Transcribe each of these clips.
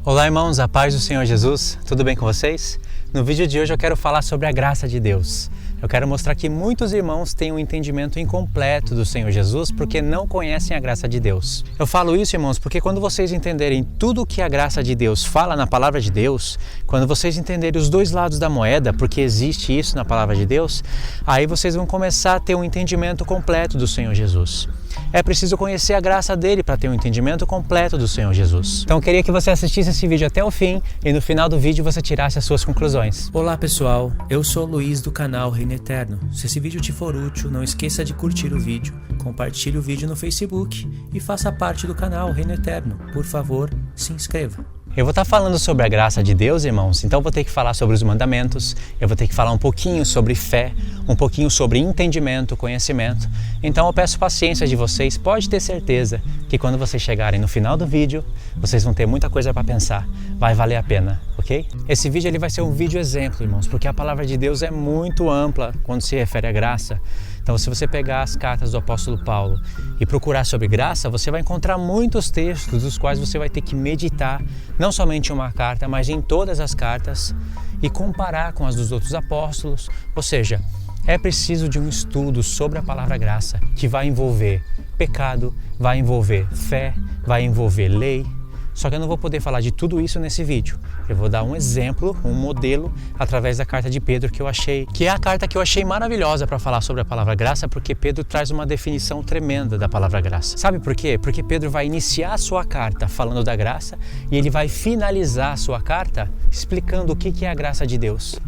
Olá irmãos, a paz do Senhor Jesus, tudo bem com vocês? No vídeo de hoje eu quero falar sobre a graça de Deus. Eu quero mostrar que muitos irmãos têm um entendimento incompleto do Senhor Jesus porque não conhecem a graça de Deus. Eu falo isso, irmãos, porque quando vocês entenderem tudo o que a graça de Deus fala na palavra de Deus, quando vocês entenderem os dois lados da moeda, porque existe isso na palavra de Deus, aí vocês vão começar a ter um entendimento completo do Senhor Jesus. É preciso conhecer a graça dele para ter um entendimento completo do Senhor Jesus. Então eu queria que você assistisse esse vídeo até o fim e no final do vídeo você tirasse as suas conclusões. Olá pessoal, eu sou o Luiz do canal Reino Eterno. Se esse vídeo te for útil, não esqueça de curtir o vídeo, compartilhe o vídeo no Facebook e faça parte do canal Reino Eterno. Por favor, se inscreva. Eu vou estar falando sobre a graça de Deus, irmãos, então eu vou ter que falar sobre os mandamentos, eu vou ter que falar um pouquinho sobre fé, um pouquinho sobre entendimento, conhecimento. Então eu peço paciência de vocês, pode ter certeza que quando vocês chegarem no final do vídeo, vocês vão ter muita coisa para pensar, vai valer a pena, ok? Esse vídeo ele vai ser um vídeo exemplo, irmãos, porque a palavra de Deus é muito ampla quando se refere à graça. Então se você pegar as cartas do apóstolo Paulo e procurar sobre graça, você vai encontrar muitos textos dos quais você vai ter que meditar, não somente em uma carta, mas em todas as cartas e comparar com as dos outros apóstolos. Ou seja, é preciso de um estudo sobre a palavra graça que vai envolver pecado, vai envolver fé, vai envolver lei. Só que eu não vou poder falar de tudo isso nesse vídeo. Eu vou dar um exemplo, um modelo, através da carta de Pedro que eu achei, que é a carta que eu achei maravilhosa para falar sobre a palavra graça, porque Pedro traz uma definição tremenda da palavra graça. Sabe por quê? Porque Pedro vai iniciar a sua carta falando da graça e ele vai finalizar a sua carta explicando o que é a graça de Deus.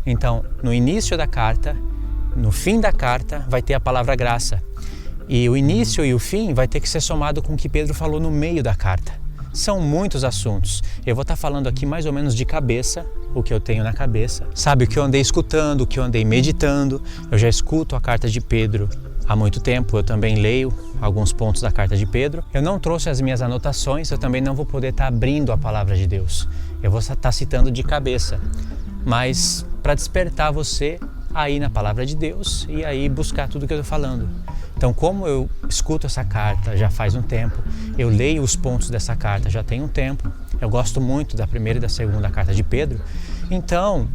Então, no início da carta, no fim da carta, vai ter a palavra graça. E o início e o fim vai ter que ser somado com o que Pedro falou no meio da carta. São muitos assuntos. Eu vou estar falando aqui mais ou menos de cabeça, o que eu tenho na cabeça. Sabe, o que eu andei escutando, o que eu andei meditando. Eu já escuto a carta de Pedro há muito tempo, eu também leio alguns pontos da carta de Pedro. Eu não trouxe as minhas anotações, eu também não vou poder estar abrindo a palavra de Deus. Eu vou estar citando de cabeça, mas para despertar você aí na palavra de Deus e aí buscar tudo que eu estou falando. Então, como eu escuto essa carta já faz um tempo, eu leio os pontos dessa carta já tem um tempo, eu gosto muito da primeira e da segunda carta de Pedro, então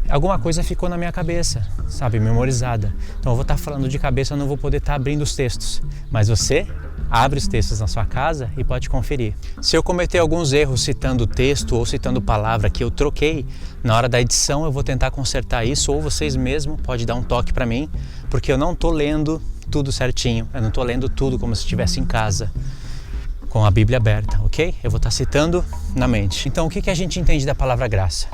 alguma coisa ficou na minha cabeça, sabe, memorizada. Então eu vou estar falando de cabeça, eu não vou poder estar abrindo os textos, mas você abre os textos na sua casa e pode conferir. Se eu cometer alguns erros citando texto ou citando palavra que eu troquei, na hora da edição eu vou tentar consertar isso, ou vocês mesmos podem dar um toque para mim, porque eu não estou lendo tudo certinho, eu não estou lendo tudo como se estivesse em casa, com a Bíblia aberta, ok? Eu vou estar citando na mente. Então o que a gente entende da palavra graça?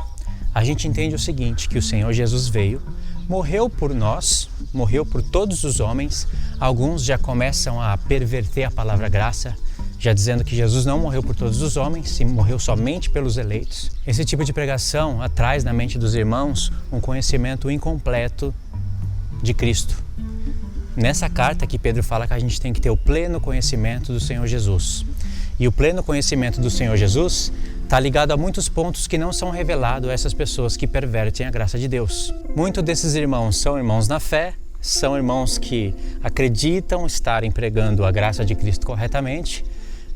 A gente entende o seguinte, que o Senhor Jesus veio, morreu por nós, morreu por todos os homens. Alguns já começam a perverter a palavra graça, já dizendo que Jesus não morreu por todos os homens, e morreu somente pelos eleitos. Esse tipo de pregação traz na mente dos irmãos um conhecimento incompleto de Cristo. Nessa carta que Pedro fala que a gente tem que ter o pleno conhecimento do Senhor Jesus. E o pleno conhecimento do Senhor Jesus está ligado a muitos pontos que não são revelados a essas pessoas que pervertem a graça de Deus. Muitos desses irmãos são irmãos na fé, são irmãos que acreditam estarem pregando a graça de Cristo corretamente,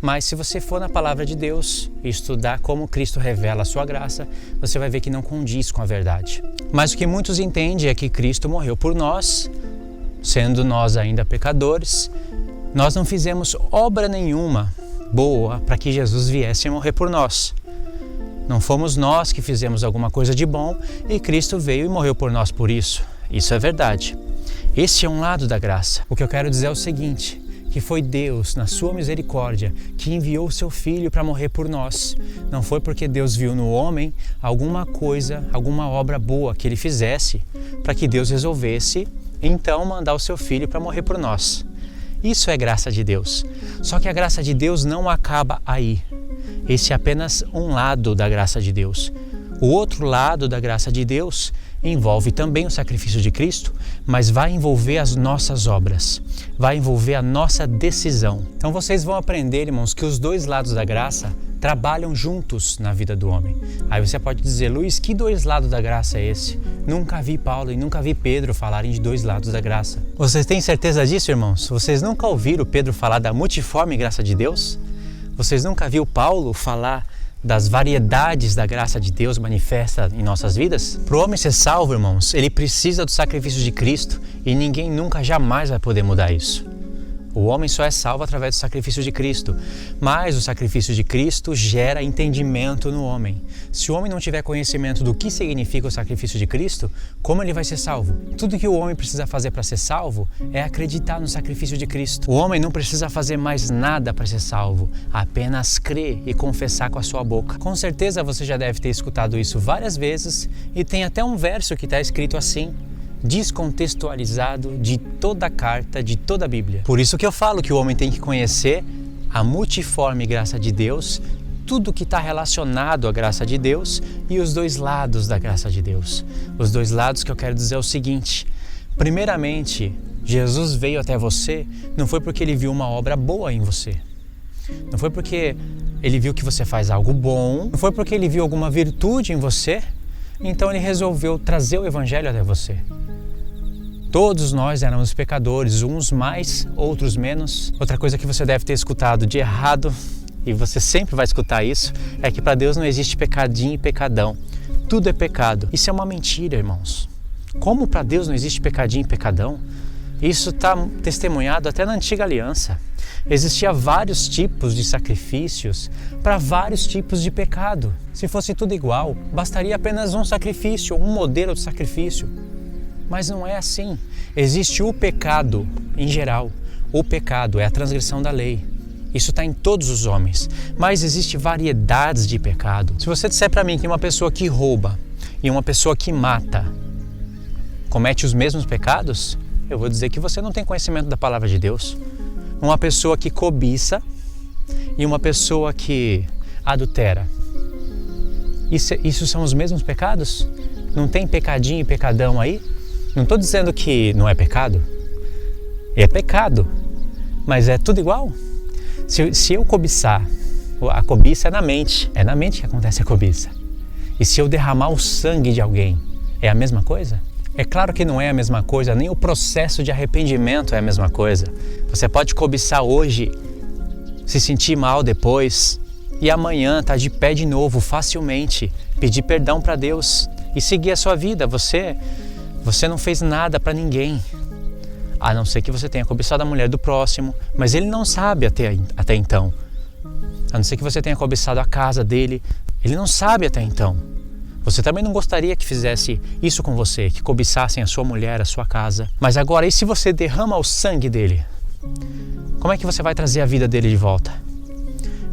mas se você for na palavra de Deus e estudar como Cristo revela a sua graça, você vai ver que não condiz com a verdade. Mas o que muitos entendem é que Cristo morreu por nós, sendo nós ainda pecadores. Nós não fizemos obra nenhuma boa para que Jesus viesse a morrer por nós. Não fomos nós que fizemos alguma coisa de bom e Cristo veio e morreu por nós por isso. Isso é verdade. Esse é um lado da graça. O que eu quero dizer é o seguinte, que foi Deus, na sua misericórdia, que enviou o seu Filho para morrer por nós. Não foi porque Deus viu no homem alguma coisa, alguma obra boa que ele fizesse, para que Deus resolvesse então mandar o seu Filho para morrer por nós. Isso é graça de Deus. Só que a graça de Deus não acaba aí. Esse é apenas um lado da graça de Deus. O outro lado da graça de Deus envolve também o sacrifício de Cristo, mas vai envolver as nossas obras, vai envolver a nossa decisão. Então vocês vão aprender, irmãos, que os dois lados da graça trabalham juntos na vida do homem. Aí você pode dizer, Luiz, que dois lados da graça é esse? Nunca vi Paulo e nunca vi Pedro falarem de dois lados da graça. Vocês têm certeza disso, irmãos? Vocês nunca ouviram Pedro falar da multiforme graça de Deus? Vocês nunca viram Paulo falar das variedades da graça de Deus manifesta em nossas vidas? Para o homem ser salvo, irmãos, ele precisa do sacrifício de Cristo e ninguém nunca, jamais vai poder mudar isso. O homem só é salvo através do sacrifício de Cristo, mas o sacrifício de Cristo gera entendimento no homem. Se o homem não tiver conhecimento do que significa o sacrifício de Cristo, como ele vai ser salvo? Tudo que o homem precisa fazer para ser salvo é acreditar no sacrifício de Cristo. O homem não precisa fazer mais nada para ser salvo, apenas crer e confessar com a sua boca. Com certeza você já deve ter escutado isso várias vezes e tem até um verso que está escrito assim, descontextualizado de toda a carta, de toda a Bíblia. Por isso que eu falo que o homem tem que conhecer a multiforme graça de Deus, tudo que está relacionado à graça de Deus e os dois lados da graça de Deus. Os dois lados que eu quero dizer é o seguinte: primeiramente, Jesus veio até você não foi porque ele viu uma obra boa em você, não foi porque ele viu que você faz algo bom, não foi porque ele viu alguma virtude em você, então ele resolveu trazer o Evangelho até você. Todos nós éramos pecadores, uns mais, outros menos. Outra coisa que você deve ter escutado de errado, e você sempre vai escutar isso, é que para Deus não existe pecadinho e pecadão. Tudo é pecado. Isso é uma mentira, irmãos. Como para Deus não existe pecadinho e pecadão? Isso está testemunhado até na Antiga Aliança. Existia vários tipos de sacrifícios para vários tipos de pecado. Se fosse tudo igual, bastaria apenas um sacrifício, um modelo de sacrifício. Mas não é assim. Existe o pecado em geral. O pecado é a transgressão da lei. Isso está em todos os homens. Mas existe variedades de pecado. Se você disser para mim que uma pessoa que rouba e uma pessoa que mata comete os mesmos pecados, eu vou dizer que você não tem conhecimento da palavra de Deus. Uma pessoa que cobiça e uma pessoa que adultera. Isso são os mesmos pecados? Não tem pecadinho e pecadão aí? Não estou dizendo que não é pecado. É pecado, mas é tudo igual. Se eu cobiçar, a cobiça é na mente que acontece a cobiça. E se eu derramar o sangue de alguém, é a mesma coisa? É claro que não é a mesma coisa, nem o processo de arrependimento é a mesma coisa. Você pode cobiçar hoje, se sentir mal depois, e amanhã estar de pé de novo, facilmente, pedir perdão para Deus e seguir a sua vida. Você não fez nada para ninguém, a não ser que você tenha cobiçado a mulher do próximo, mas ele não sabe até então. A não ser que você tenha cobiçado a casa dele, ele não sabe até então. Você também não gostaria que fizesse isso com você, que cobiçassem a sua mulher, a sua casa. Mas agora, e se você derrama o sangue dele? Como é que você vai trazer a vida dele de volta?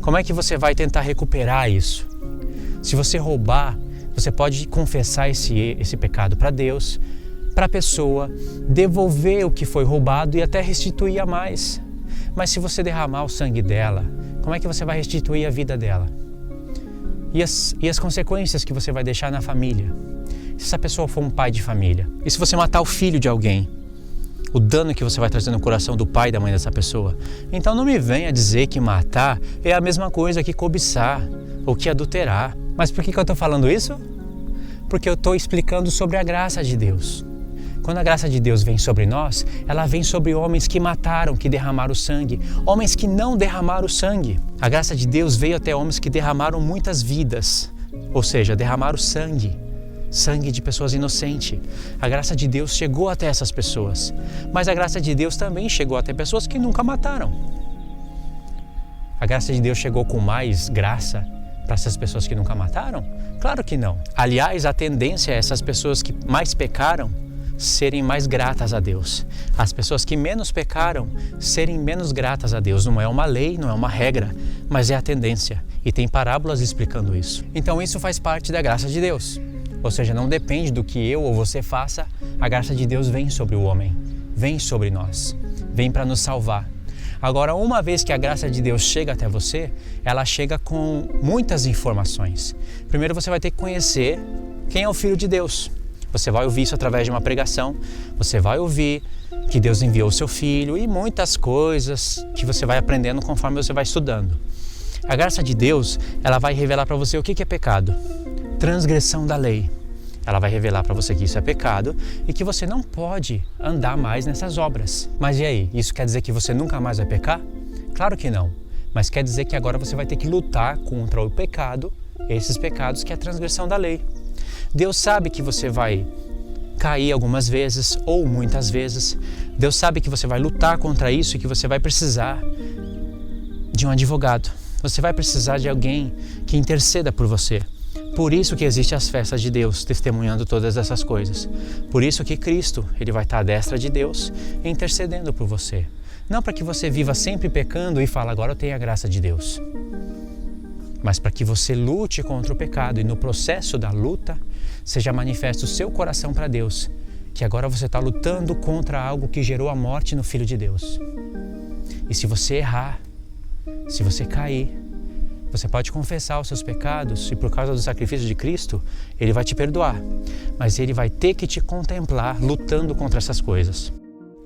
Como é que você vai tentar recuperar isso? Se você roubar, você pode confessar esse pecado para Deus, para a pessoa, devolver o que foi roubado e até restituir a mais. Mas se você derramar o sangue dela, como é que você vai restituir a vida dela? E as consequências que você vai deixar na família? Se essa pessoa for um pai de família, e se você matar o filho de alguém, o dano que você vai trazer no coração do pai e da mãe dessa pessoa? Então não me venha dizer que matar é a mesma coisa que cobiçar ou que adulterar. Mas por que eu estou falando isso? Porque eu estou explicando sobre a graça de Deus. Quando a graça de Deus vem sobre nós, ela vem sobre homens que mataram, que derramaram sangue, homens que não derramaram sangue. A graça de Deus veio até homens que derramaram muitas vidas, ou seja, derramaram sangue de pessoas inocentes. A graça de Deus chegou até essas pessoas, mas a graça de Deus também chegou até pessoas que nunca mataram. A graça de Deus chegou com mais graça para essas pessoas que nunca mataram? Claro que não. Aliás, a tendência é essas pessoas que mais pecaram serem mais gratas a Deus. As pessoas que menos pecaram serem menos gratas a Deus. Não é uma lei, não é uma regra, mas é a tendência. E tem parábolas explicando isso. Então isso faz parte da graça de Deus. Ou seja, não depende do que eu ou você faça, a graça de Deus vem sobre o homem, vem sobre nós, vem para nos salvar. Agora, uma vez que a graça de Deus chega até você, ela chega com muitas informações. Primeiro você vai ter que conhecer quem é o Filho de Deus. Você vai ouvir isso através de uma pregação, você vai ouvir que Deus enviou o seu Filho e muitas coisas que você vai aprendendo conforme você vai estudando. A graça de Deus, ela vai revelar para você o que é pecado. Transgressão da lei. Ela vai revelar para você que isso é pecado e que você não pode andar mais nessas obras. Mas e aí? Isso quer dizer que você nunca mais vai pecar? Claro que não. mas quer dizer que agora você vai ter que lutar contra o pecado, esses pecados que é a transgressão da lei. Deus sabe que você vai cair algumas vezes ou muitas vezes. Deus sabe que você vai lutar contra isso e que você vai precisar de um advogado. Você vai precisar de alguém que interceda por você. Por isso que existem as festas de Deus, testemunhando todas essas coisas. Por isso que Cristo, Ele vai estar à destra de Deus, intercedendo por você. Não para que você viva sempre pecando e fale, agora eu tenho a graça de Deus. Mas para que você lute contra o pecado e no processo da luta, seja manifesto o seu coração para Deus, que agora você está lutando contra algo que gerou a morte no Filho de Deus. E se você errar, se você cair, você pode confessar os seus pecados e por causa do sacrifício de Cristo, Ele vai te perdoar. Mas Ele vai ter que te contemplar lutando contra essas coisas.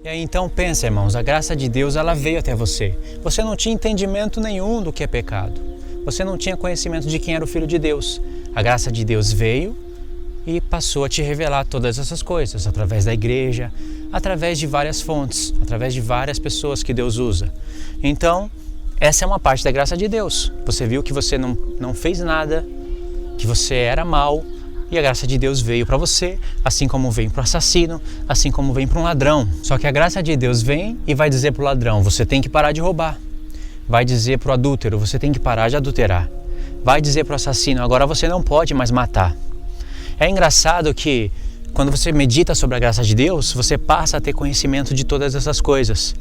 E aí então pensa, irmãos, a graça de Deus ela veio até você. Você não tinha entendimento nenhum do que é pecado. Você não tinha conhecimento de quem era o Filho de Deus. A graça de Deus veio e passou a te revelar todas essas coisas através da igreja, através de várias fontes, através de várias pessoas que Deus usa. Então, essa é uma parte da graça de Deus. Você viu que você não fez nada, que você era mau, e a graça de Deus veio para você, assim como vem para o assassino, assim como vem para um ladrão. Só que a graça de Deus vem e vai dizer para o ladrão, você tem que parar de roubar. Vai dizer para o adúltero, você tem que parar de adulterar. Vai dizer para o assassino, agora você não pode mais matar. É engraçado que quando você medita sobre a graça de Deus, você passa a ter conhecimento de todas essas coisas.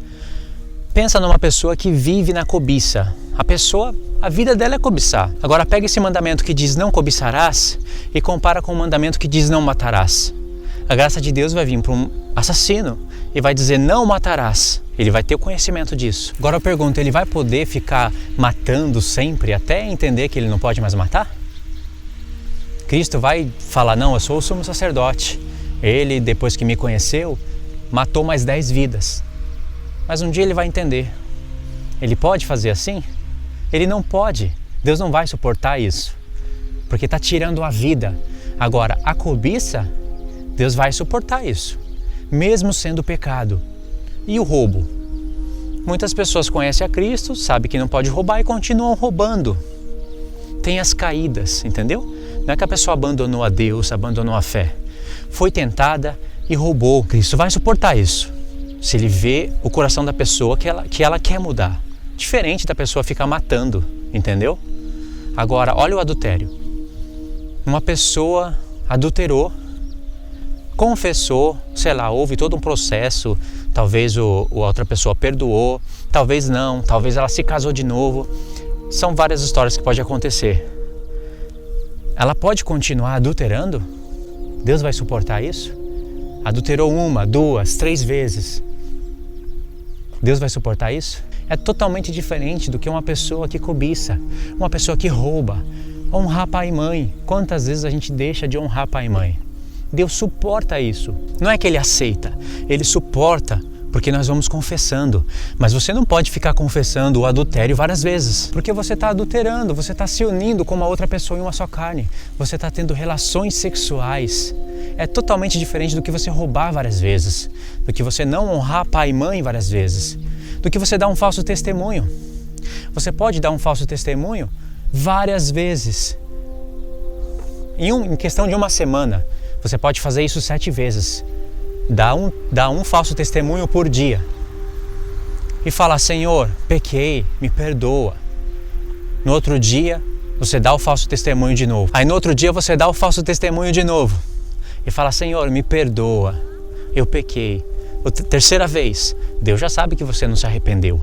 Pensa numa pessoa que vive na cobiça. A vida dela é cobiçar. Agora pega esse mandamento que diz não cobiçarás e compara com o mandamento que diz não matarás. A graça de Deus vai vir para um assassino e vai dizer não matarás. Ele vai ter o conhecimento disso. Agora eu pergunto, ele vai poder ficar matando sempre até entender que ele não pode mais matar? Cristo vai falar, não, eu sou o sumo sacerdote. Ele, depois que me conheceu, matou mais 10 vidas. Mas um dia ele vai entender. Ele pode fazer assim? Ele não pode. Deus não vai suportar isso. Porque está tirando a vida. Agora, a cobiça, Deus vai suportar isso. Mesmo sendo pecado. E o roubo? Muitas pessoas conhecem a Cristo, sabem que não pode roubar e continuam roubando. Tem as caídas, entendeu? Não é que a pessoa abandonou a Deus, abandonou a fé. Foi tentada e roubou. Cristo vai suportar isso. Se ele vê o coração da pessoa que ela quer mudar. Diferente da pessoa ficar matando, entendeu? Agora, olha o adultério. Uma pessoa adulterou, confessou, sei lá, houve todo um processo, talvez a outra pessoa perdoou, talvez não, talvez ela se casou de novo. São várias histórias que podem acontecer. Ela pode continuar adulterando? Deus vai suportar isso? Adulterou 1, 2, 3 vezes. Deus vai suportar isso? É totalmente diferente do que uma pessoa que cobiça, uma pessoa que rouba, honrar pai e mãe. Quantas vezes a gente deixa de honrar pai e mãe? Deus suporta isso. Não é que Ele aceita, Ele suporta, porque nós vamos confessando. Mas você não pode ficar confessando o adultério várias vezes, porque você está adulterando, você está se unindo com uma outra pessoa em uma só carne. Você está tendo relações sexuais. É totalmente diferente do que você roubar várias vezes, do que você não honrar pai e mãe várias vezes, do que você dar um falso testemunho. Você pode dar um falso testemunho várias vezes. Em questão de uma semana, você pode fazer isso 7 vezes. Dá um falso testemunho por dia. E falar, Senhor, pequei, me perdoa. No outro dia, você dá o falso testemunho de novo. Aí no outro dia você dá o falso testemunho de novo. E fala, Senhor, me perdoa, eu pequei. Terceira vez, Deus já sabe que você não se arrependeu.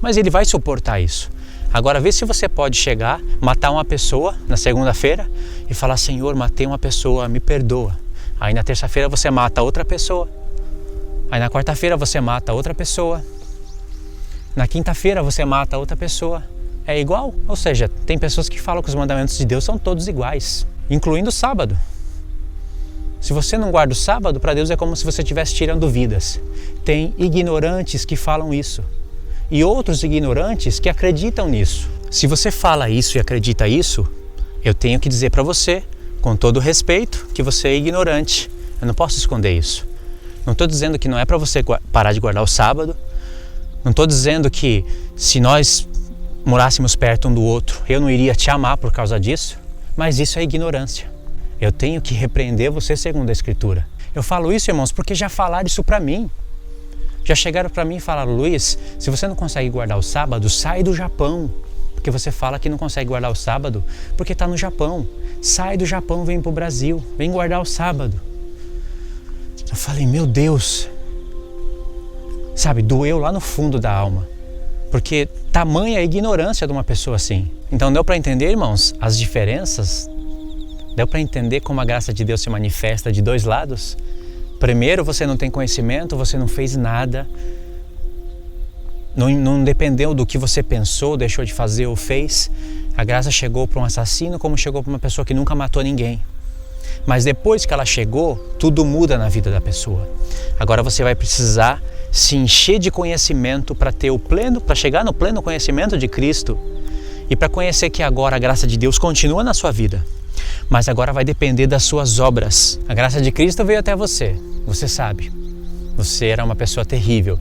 Mas Ele vai suportar isso. Agora vê se você pode chegar, matar uma pessoa na segunda-feira e falar, Senhor, matei uma pessoa, me perdoa. Aí na terça-feira você mata outra pessoa. Aí na quarta-feira você mata outra pessoa. Na quinta-feira você mata outra pessoa. É igual? Ou seja, tem pessoas que falam que os mandamentos de Deus são todos iguais, incluindo o sábado. Se você não guarda o sábado, para Deus é como se você estivesse tirando vidas. Tem ignorantes que falam isso. E outros ignorantes que acreditam nisso. Se você fala isso e acredita isso, eu tenho que dizer para você, com todo respeito, que você é ignorante. Eu não posso esconder isso. Não estou dizendo que não é para você parar de guardar o sábado. Não estou dizendo que se nós morássemos perto um do outro, eu não iria te amar por causa disso? Mas isso é ignorância. Eu tenho que repreender você segundo a Escritura. Eu falo isso, irmãos, porque já falaram isso para mim. Já chegaram para mim e falaram: Luiz, se você não consegue guardar o sábado, sai do Japão. Porque você fala que não consegue guardar o sábado porque está no Japão. Sai do Japão, vem para o Brasil, vem guardar o sábado. Eu falei: meu Deus. Sabe, doeu lá no fundo da alma. Porque tamanha a ignorância de uma pessoa assim. Então deu para entender, irmãos, as diferenças? Deu para entender como a graça de Deus se manifesta de dois lados? Primeiro, você não tem conhecimento, você não fez nada. Não dependeu do que você pensou, deixou de fazer ou fez. A graça chegou para um assassino como chegou para uma pessoa que nunca matou ninguém. Mas depois que ela chegou, tudo muda na vida da pessoa. Agora você vai precisar se encher de conhecimento para chegar no pleno conhecimento de Cristo e para conhecer que agora a graça de Deus continua na sua vida. Mas agora vai depender das suas obras. A graça de Cristo veio até você. Você sabe. Você era uma pessoa terrível.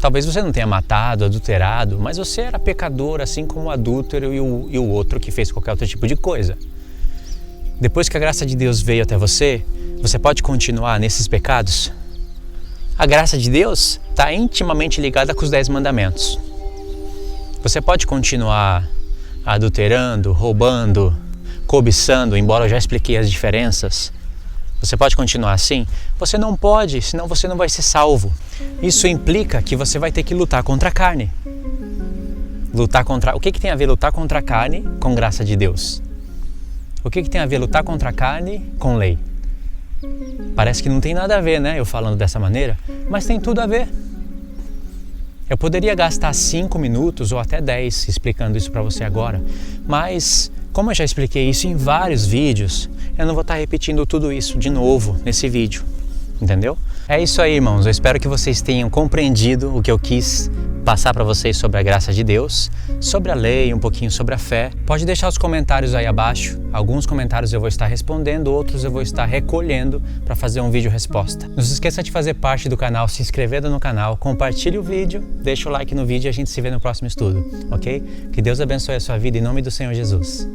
Talvez você não tenha matado, adulterado, mas você era pecador, assim como o adúltero e o outro que fez qualquer outro tipo de coisa. Depois que a graça de Deus veio até você, você pode continuar nesses pecados? A graça de Deus está intimamente ligada com os 10 mandamentos. Você pode continuar adulterando, roubando, cobiçando, embora eu já expliquei as diferenças. Você pode continuar assim? Você não pode, senão você não vai ser salvo. Isso implica que você vai ter que lutar contra a carne. O que tem a ver lutar contra a carne com graça de Deus? O que tem a ver lutar contra a carne com lei? Parece que não tem nada a ver, né? Eu falando dessa maneira, mas tem tudo a ver. Eu poderia gastar 5 minutos ou até 10 explicando isso para você agora, mas como eu já expliquei isso em vários vídeos, eu não vou estar repetindo tudo isso de novo nesse vídeo, entendeu? É isso aí, irmãos. Eu espero que vocês tenham compreendido o que eu quis passar para vocês sobre a graça de Deus, sobre a lei, um pouquinho sobre a fé. Pode deixar os comentários aí abaixo. Alguns comentários eu vou estar respondendo, outros eu vou estar recolhendo para fazer um vídeo resposta. Não se esqueça de fazer parte do canal, se inscrever no canal, compartilhe o vídeo, deixa o like no vídeo e a gente se vê no próximo estudo, ok? Que Deus abençoe a sua vida em nome do Senhor Jesus.